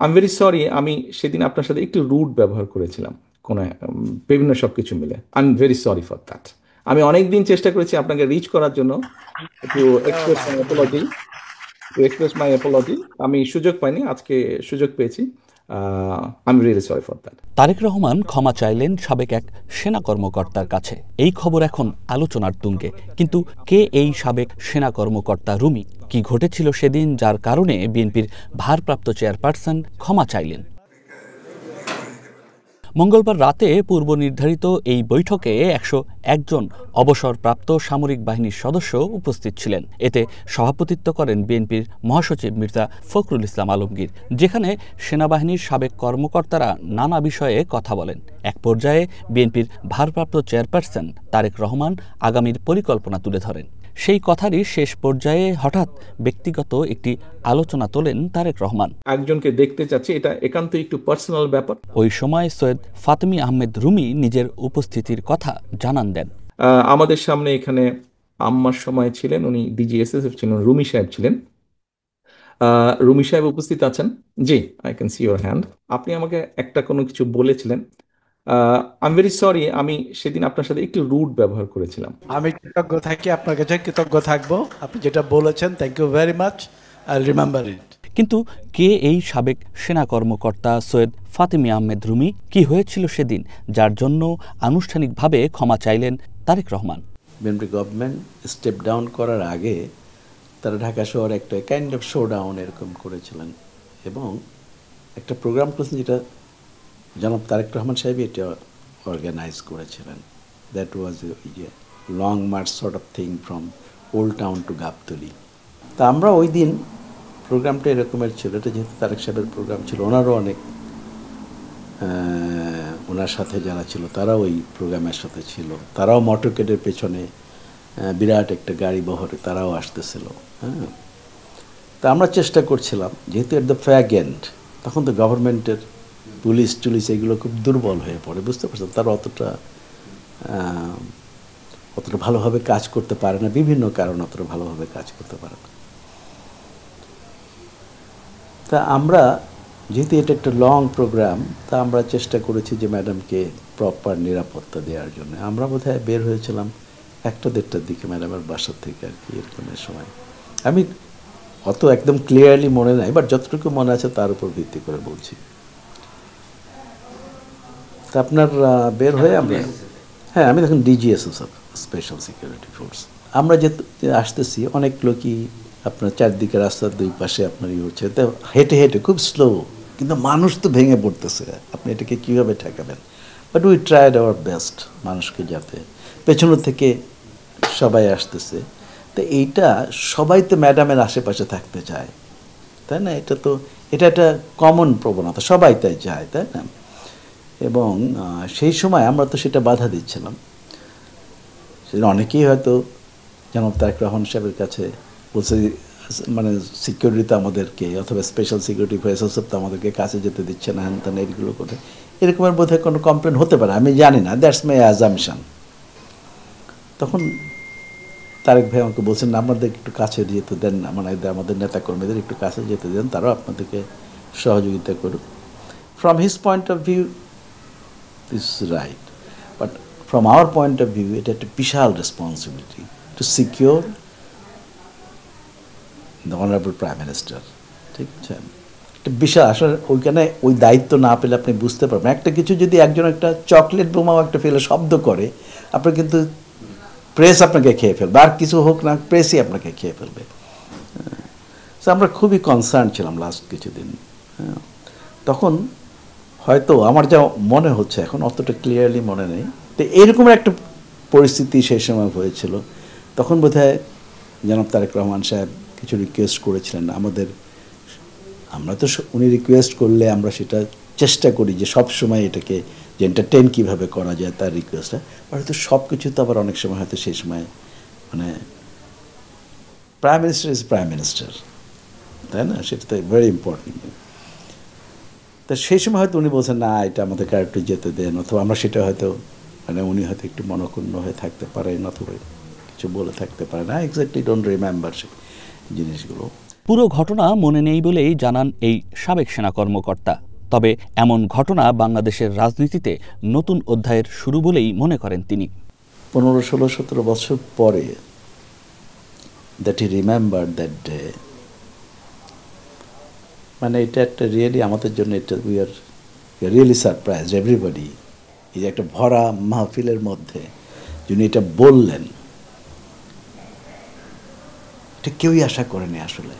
I am very sorry, আমি সেদিন আপনার সাথে একটু রুড ব্যবহার করেছিলাম কোনো বিভিন্ন সব কিছু মিলে। I am very sorry for that. আমি অনেক দিন চেষ্টা করেছি আপনাকে রিচ করার জন্য, টু এক্সপ্রেস মাই অ্যাপোলজি, আমি সুযোগ পাইনি, আজকে সুযোগ পেয়েছি। I am really sorry for that. Tarek Rahman ক্ষমা চাইলেন সাবেক এক সেনা কর্মকর্তার কাছে। এই খবর এখন আলোচনার তুঙ্গে। কিন্তু কে এই সাবেক সেনা কর্মকর্তা রুমি? কি ঘটেছিল সেদিন যার কারণে বিএনপির ভারপ্রাপ্ত চেয়ারপারসন ক্ষমা চাইলেন? মঙ্গলবার রাতে পূর্ব নির্ধারিত এই বৈঠকে ১০১ জন অবসরপ্রাপ্ত সামরিক বাহিনীর সদস্য উপস্থিত ছিলেন। এতে সভাপতিত্ব করেন বিএনপির মহাসচিব মির্জা ফখরুল ইসলাম আলমগীর, যেখানে সেনাবাহিনীর সাবেক কর্মকর্তারা নানা বিষয়ে কথা বলেন। এক পর্যায়ে বিএনপির ভারপ্রাপ্ত চেয়ারপারসন তারেক রহমান আগামীর পরিকল্পনা তুলে ধরেন। সেই কথারই শেষ পর্যায়ে হঠাৎ ব্যক্তিগত একটি আলোচনা তোলেন তারেক রহমান। একজনকে দেখতে চাচ্ছি, এটা একান্ত একটু পার্সোনাল ব্যাপার। ওই সময় সৈয়দ ফাতেমী আহমেদ রুমি নিজের উপস্থিতির কথা জানান দেন। আমাদের সামনে এখানে আম্মার সময় ছিলেন, উনি ডিজিএসএসএফ ছিলেন, রুমি সাহেব ছিলেন। রুমি সাহেব উপস্থিত আছেন? জি, I can see your hand. আপনি আমাকে একটা কোনো কিছু বলেছিলেন। আই এম ভেরি সরি, আমি সেদিন আপনার সাথে একটু রুড ব্যবহার করেছিলাম। আমি কৃতজ্ঞ থাকি, আপনার কাছে কৃতজ্ঞ থাকবো। আপনি যেটা বলেছেন, thank you very much, I remember it. কিন্তু কে এই সাবেক সেনা কর্মকর্তা সৈয়দ ফাতেমী আহমেদ রুমি? কি হয়েছিল সেদিন যার জন্য আনুষ্ঠানিকভাবে ক্ষমা চাইলেন Tarek Rahman? BNP government step down করার আগে তারা ঢাকা শহরে একটা কাইন্ড অফ শো ডাউন এরকম করেছিলেন এবং একটা প্রোগ্রাম করেছেন যেটা জনাব তারেক রহমান সাহেব এটা অর্গানাইজ করেছিলেন। That was a long march sort of thing from old town to Gabtoli. তা আমরা ওই দিন প্রোগ্রামটা এরকমের ছিল, এটা যেহেতু তারেক সাহেবের প্রোগ্রাম ছিল, ওনারও অনেক ওনার সাথে যারা ছিল তারাও ওই প্রোগ্রামের সাথে ছিল, তারাও মোটরকেডের পেছনে বিরাট একটা গাড়ি বহরে তারাও আসতেছিল। হ্যাঁ, তা আমরা চেষ্টা করছিলাম, যেহেতু এট দ্য ফ্যাগ এন্ড, তখন তো গভর্নমেন্টের পুলিশ টুলিশ এগুলো খুব দুর্বল হয়ে পড়ে, বুঝতে পারছেন, তারা অতটা ভালোভাবে কাজ করতে পারে না, বিভিন্ন কারণ অতটা ভালোভাবে কাজ করতে পারে না। তা আমরা যেহেতু এটা একটা লং প্রোগ্রাম, তা আমরা চেষ্টা করেছি যে ম্যাডামকে প্রপার নিরাপত্তা দেওয়ার জন্য। আমরা বোধহয় বের হয়েছিলাম 1টা-1:30টার দিকে ম্যাডামের বাসার থেকে আর কি, এরকমের সময়। আমি অত একদম ক্লিয়ারলি মনে নাই, বাট যতটুকু মনে আছে তার উপর ভিত্তি করে বলছি। তা আপনার বের হয়ে আমরা, হ্যাঁ, আমি তখন ডিজিএসএসএফ স্পেশাল সিকিউরিটি ফোর্স। আমরা যে আসতেছি অনেক লোকই আপনার চারদিকে রাস্তার দুই পাশে আপনার হচ্ছে, তো হেঁটে হেঁটে খুব স্লো, কিন্তু মানুষ তো ভেঙে পড়তেছে, আপনি এটাকে কীভাবে ঠেকাবেন। But we tried our best, মানুষকে যাতে পেছনের থেকে সবাই আসতেছে। তো এইটা সবাই তো ম্যাডামের আশেপাশে থাকতে চায়, তাই না? এটা একটা কমন প্রবণতা, সবাই তাই চায়, তাই না? এবং সেই সময় আমরা তো সেটা বাধা দিচ্ছিলাম। সেটা অনেকেই হয়তো জনাব তারেক রহমান সাহেবের কাছে বলছে, মানে সিকিউরিটি আমাদেরকে, অথবা স্পেশাল সিকিউরিটি ফোর্সেস তো আমাদেরকে কাছে যেতে দিচ্ছে না, হ্যান ত্যান এইগুলো করে, এরকমের বোধহয় কোনো কমপ্লেন হতে পারে, আমি জানি না, দ্যাটস মাই অ্যাজাম্পশন। তখন তারেক ভাই আমাকে বলছেন, আমাদের একটু কাছে যেতে দেন, মানে আমাদের নেতাকর্মীদের একটু কাছে যেতে দেন, তারাও আপনাদেরকে সহযোগিতা করুক। From his point of view this is right, but from our point of view এটা একটা বিশাল responsibility to secure the honourable prime minister. ঠিক আছে, একটা বিশাল, আসলে ওইখানে ওই দায়িত্ব না পেলে আপনি বুঝতে পারবেন, একটা কিছু যদি একজন একটা চকলেট বোমাও একটা ফেলে শব্দ করে, আপনার কিন্তু প্রেস আপনাকে খেয়ে ফেলবে, আর কিছু হোক না, প্রেসই আপনাকে খেয়ে ফেলবে। তো আমরা খুবই কনসার্ন ছিলাম লাস্ট কিছুদিন। তখন হয়তো আমার যা মনে হচ্ছে, এখন অতটা ক্লিয়ারলি মনে নেই, তো এরকম একটা পরিস্থিতি সেই সময় হয়েছিল। তখন বোধহয় জনাব তারেক রহমান সাহেব কিছু রিকোয়েস্ট করেছিলেন আমাদের। আমরা তো উনি রিকোয়েস্ট করলে আমরা সেটা চেষ্টা করি যে সব সময় এটাকে যে এন্টারটেন কীভাবে করা যায় তার রিকোয়েস্টটা, হয়তো সব কিছু তো আবার অনেক সময় হয়তো সেই সময় মানে prime minister is prime minister, তাই না? সেটা তো ভেরি ইম্পর্টেন্ট। তা সেই সময় হয়তো উনি বলছেন, না এটা আমাদেরকে আরেকটু যেতে দেন, অথবা আমরা সেটা হয়তো মানে উনি হয়তো একটু মনক্ষুণ্ণ হয়ে থাকতে পারেন, অথবা কিছু বলে থাকতে পারেন, না এক্স্যাক্টলি ডোন্ট রিমেম্বার সেই জিনিসগুলো। পুরো ঘটনা মনে নেই বলেই জানান এই সাবেক সেনা কর্মকর্তা। তবে এমন ঘটনা বাংলাদেশের রাজনীতিতে নতুন অধ্যায়ের শুরু বলেই মনে করেন তিনি। 15, 16, 17 বছর পরে that he remembered that day, মানে এটা একটা রিয়েলি আমাদের জন্য এটা we are really surprise everybody. এই যে একটা ভরা মাহফিলের মধ্যে যিনি এটা বললেন, এটা কেউই আশা করেনি আসলে।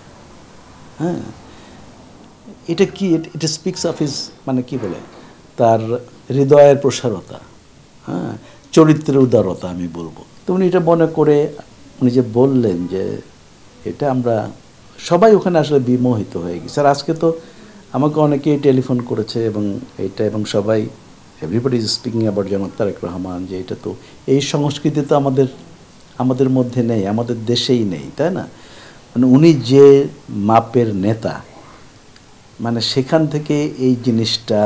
হ্যাঁ, এটা কি, এটা স্পিক্স অফ হিজ, মানে কি বলে, তার হৃদয়ের প্রসারতা, হ্যাঁ, চরিত্রের উদারতা আমি বলবো। তো উনি এটা মনে করে উনি যে বললেন যে এটা আমরা সবাই ওখানে আসলে বিমোহিত হয়ে গেছে। আর আজকে তো আমাকে অনেকেই টেলিফোন করেছে এবং সবাই এভরিবডি ইজ স্পিকিং অ্যাবাউট জনাব তারেক রহমান, যে এটা তো এই সংস্কৃতি তো আমাদের মধ্যে নেই, আমাদের দেশেই নেই, তাই না? মানে উনি যে মাপের নেতা, মানে সেখান থেকে এই জিনিসটা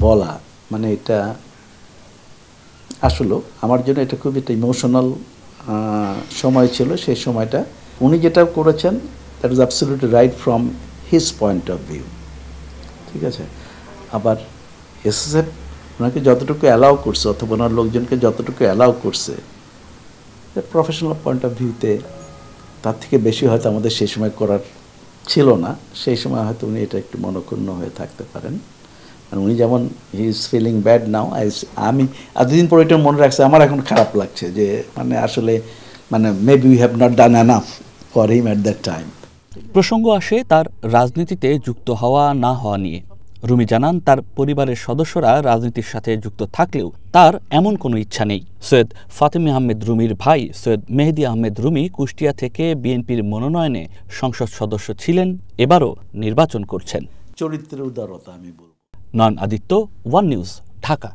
বলা, মানে এটা আসলে আমার জন্য এটা খুব একটা ইমোশনাল সময় ছিল। সেই সময়টা উনি যেটা করেছেন that is absolutely right from his point of view, ঠিক আছে? আবার এসএসএফ ওনাকে যতটুকু অ্যালাউ করছে, অথবা ওনার লোকজনকে যতটুকু অ্যালাউ করছে, প্রফেশনাল পয়েন্ট অফ ভিউতে তার থেকে বেশি হয়তো আমাদের সেই সময় করার ছিল না। সেই সময় হয়তো উনি এটা একটু মনক্ষুণ্ণ হয়ে থাকতে পারেন। মানে উনি যেমন হি ইজ ফিলিং ব্যাড নাও, আমি এতদিন পরে এটা মনে রাখছি, আমার এখন খারাপ লাগছে যে মানে আসলে মানে maybe we have not done enough for him at that time. প্রসঙ্গ আসে তার রাজনীতিতে যুক্ত হওয়া না হওয়া নিয়ে। রুমি জানান তার পরিবারের সদস্যরা রাজনীতির সাথে যুক্ত থাকলেও তার এমন কোনো ইচ্ছা নেই। সৈয়দ ফাতেমী আহমেদ রুমির ভাই সৈয়দ মেহেদী আহমেদ রুমি কুষ্টিয়া থেকে বিএনপির মনোনয়নে সংসদ সদস্য ছিলেন, এবারও নির্বাচন করছেন। চরিত্রের উদারতা আমি বলবো। নয়ন আদিত্য, ওয়ান নিউজ, ঢাকা।